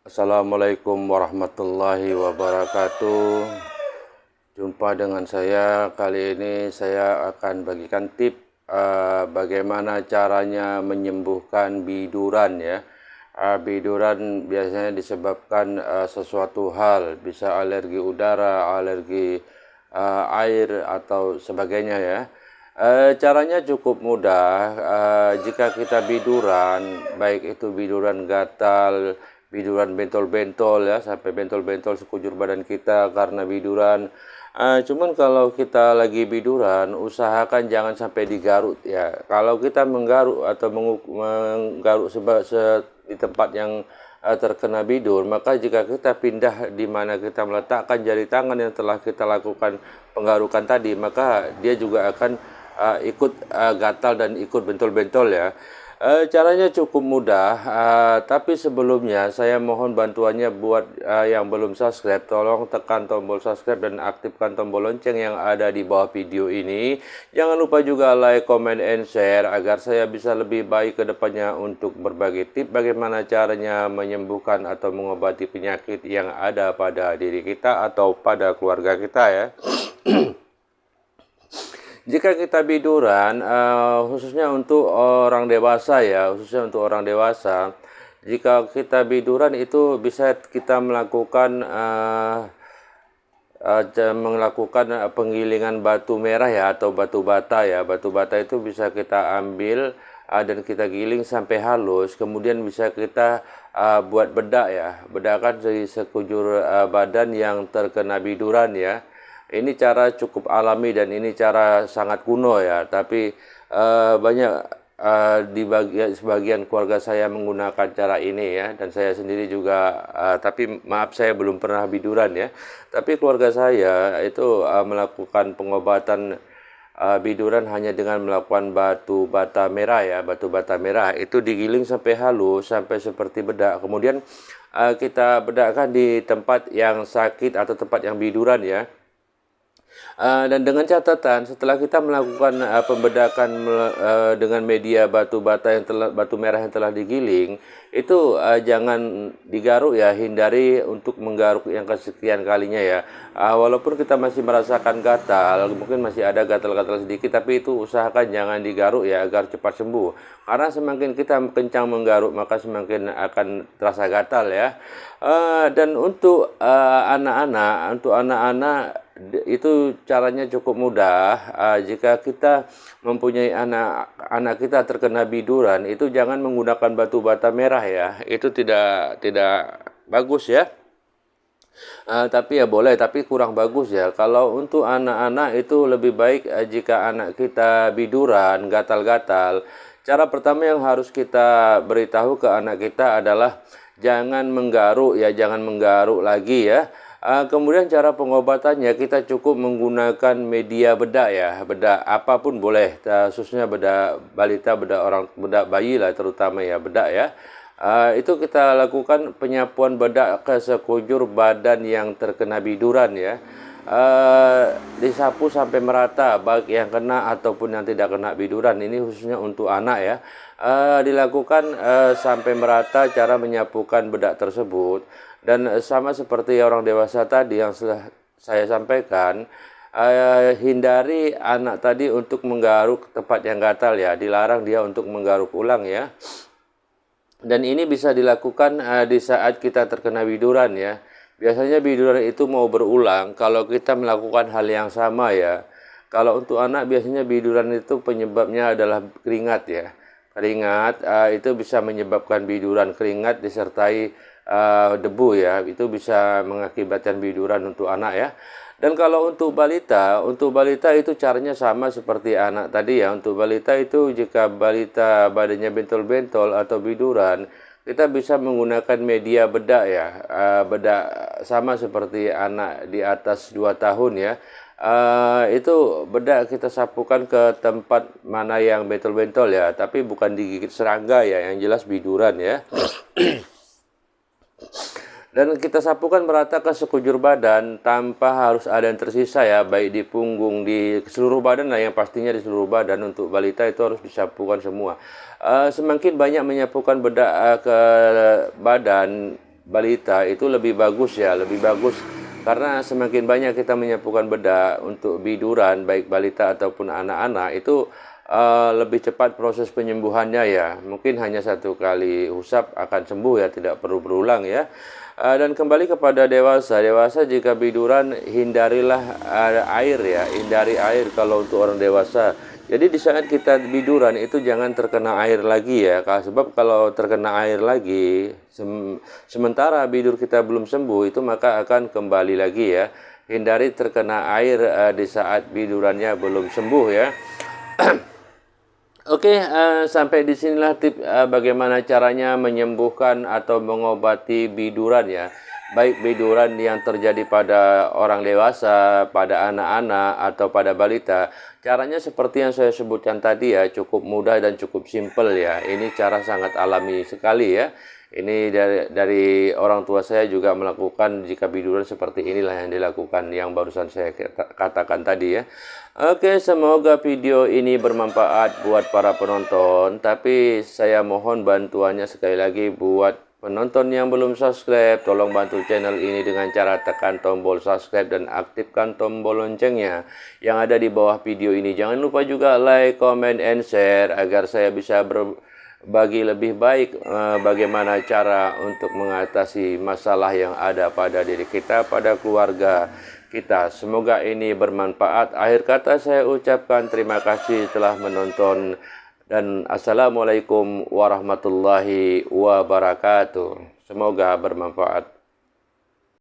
Assalamualaikum warahmatullahi wabarakatuh. Jumpa dengan saya. Kali ini saya akan bagikan tip bagaimana caranya menyembuhkan biduran ya. Biduran biasanya disebabkan sesuatu hal, bisa alergi udara, alergi air atau sebagainya ya. Caranya cukup mudah. Jika kita biduran, baik itu biduran gatal, biduran bentol-bentol ya, sampai bentol-bentol sekujur badan kita karena biduran. Cuman kalau kita lagi biduran, usahakan jangan sampai digaruk ya. Kalau kita menggaruk atau menggaruk di tempat yang terkena bidur, maka jika kita pindah di mana kita meletakkan jari tangan yang telah kita lakukan penggarukan tadi, maka dia juga akan ikut gatal dan ikut bentol-bentol ya. Caranya cukup mudah, tapi sebelumnya saya mohon bantuannya buat yang belum subscribe, tolong tekan tombol subscribe dan aktifkan tombol lonceng yang ada di bawah video ini. Jangan lupa juga like, comment, and share agar saya bisa lebih baik ke depannya untuk berbagi tips bagaimana caranya menyembuhkan atau mengobati penyakit yang ada pada diri kita atau pada keluarga kita ya. Jika kita biduran, khususnya untuk orang dewasa ya, jika kita biduran itu bisa kita melakukan penggilingan batu merah ya, atau batu bata ya. Batu bata itu bisa kita ambil dan kita giling sampai halus, kemudian bisa kita buat bedak ya, bedakan di sekujur badan yang terkena biduran ya. Ini cara cukup alami dan ini cara sangat kuno ya, tapi banyak di sebagian keluarga saya menggunakan cara ini ya, dan saya sendiri juga, tapi maaf saya belum pernah biduran ya, tapi keluarga saya itu melakukan pengobatan biduran hanya dengan melakukan batu bata merah ya. Batu bata merah itu digiling sampai halus, sampai seperti bedak, kemudian kita bedakkan di tempat yang sakit atau tempat yang biduran ya. Dan dengan catatan setelah kita melakukan pembedakan dengan media batu merah yang telah digiling, itu jangan digaruk ya, hindari untuk menggaruk yang kesekian kalinya ya. Walaupun kita masih merasakan gatal, mungkin masih ada gatal-gatal sedikit, tapi itu usahakan jangan digaruk ya agar cepat sembuh. Karena semakin kita kencang menggaruk, maka semakin akan terasa gatal ya. Dan untuk anak-anak itu caranya cukup mudah. Jika kita mempunyai anak kita terkena biduran, itu jangan menggunakan batu bata merah ya, itu tidak bagus ya. Tapi ya boleh, tapi kurang bagus ya. Kalau untuk anak-anak itu lebih baik jika anak kita biduran, gatal-gatal. Cara pertama yang harus kita beritahu ke anak kita adalah jangan menggaruk ya, jangan menggaruk lagi ya. Kemudian cara pengobatannya kita cukup menggunakan media bedak ya, bedak apapun boleh, khususnya bedak balita, bedak bayi lah terutama ya, bedak ya. Itu kita lakukan penyapuan bedak ke sekujur badan yang terkena biduran ya. Disapu sampai merata, baik yang kena ataupun yang tidak kena biduran. Ini khususnya untuk anak ya. Dilakukan sampai merata cara menyapukan bedak tersebut. Dan sama seperti orang dewasa tadi yang sudah saya sampaikan, hindari anak tadi untuk menggaruk tempat yang gatal ya. Dilarang dia untuk menggaruk ulang ya. Dan ini bisa dilakukan di saat kita terkena biduran ya. Biasanya biduran itu mau berulang kalau kita melakukan hal yang sama ya. Kalau untuk anak biasanya biduran itu penyebabnya adalah keringat ya. Keringat itu bisa menyebabkan biduran, keringat disertai debu ya. Itu bisa mengakibatkan biduran untuk anak ya. Dan kalau untuk balita itu caranya sama seperti anak tadi ya. Untuk balita itu jika balita badannya bentol-bentol atau biduran, kita bisa menggunakan media bedak ya. Bedak sama seperti anak di atas 2 tahun ya. Itu bedak kita sapukan ke tempat mana yang bentol-bentol ya, tapi bukan digigit serangga ya, yang jelas biduran ya. Dan kita sapukan merata ke sekujur badan tanpa harus ada yang tersisa ya, baik di punggung, di seluruh badan lah, yang pastinya di seluruh badan. Untuk balita itu harus disapukan semua. Semakin banyak menyapukan bedak ke badan, balita itu lebih bagus ya, lebih bagus karena semakin banyak kita menyapukan bedak untuk biduran baik balita ataupun anak-anak itu lebih cepat proses penyembuhannya ya. Mungkin hanya 1 kali usap akan sembuh ya, tidak perlu berulang ya. Dan kembali kepada dewasa, jika biduran hindarilah air ya, hindari air kalau untuk orang dewasa. Jadi di saat kita biduran itu jangan terkena air lagi ya, sebab kalau terkena air lagi, sementara bidur kita belum sembuh itu maka akan kembali lagi ya. Hindari terkena air di saat bidurannya belum sembuh ya. Oke, sampai di sinilah tips bagaimana caranya menyembuhkan atau mengobati biduran ya. Baik biduran yang terjadi pada orang dewasa, pada anak-anak, atau pada balita. Caranya seperti yang saya sebutkan tadi ya, cukup mudah dan cukup simpel ya. Ini cara sangat alami sekali ya. Ini dari orang tua saya juga melakukan jika biduran seperti inilah yang dilakukan yang barusan saya katakan tadi ya. Oke, semoga video ini bermanfaat buat para penonton. Tapi saya mohon bantuannya sekali lagi buat penonton yang belum subscribe, tolong bantu channel ini dengan cara tekan tombol subscribe dan aktifkan tombol loncengnya yang ada di bawah video ini. Jangan lupa juga like, comment, and share agar saya bisa berbagi lebih baik bagaimana cara untuk mengatasi masalah yang ada pada diri kita, pada keluarga kita. Semoga ini bermanfaat. Akhir kata saya ucapkan terima kasih telah menonton. Dan assalamualaikum warahmatullahi wabarakatuh. Semoga bermanfaat.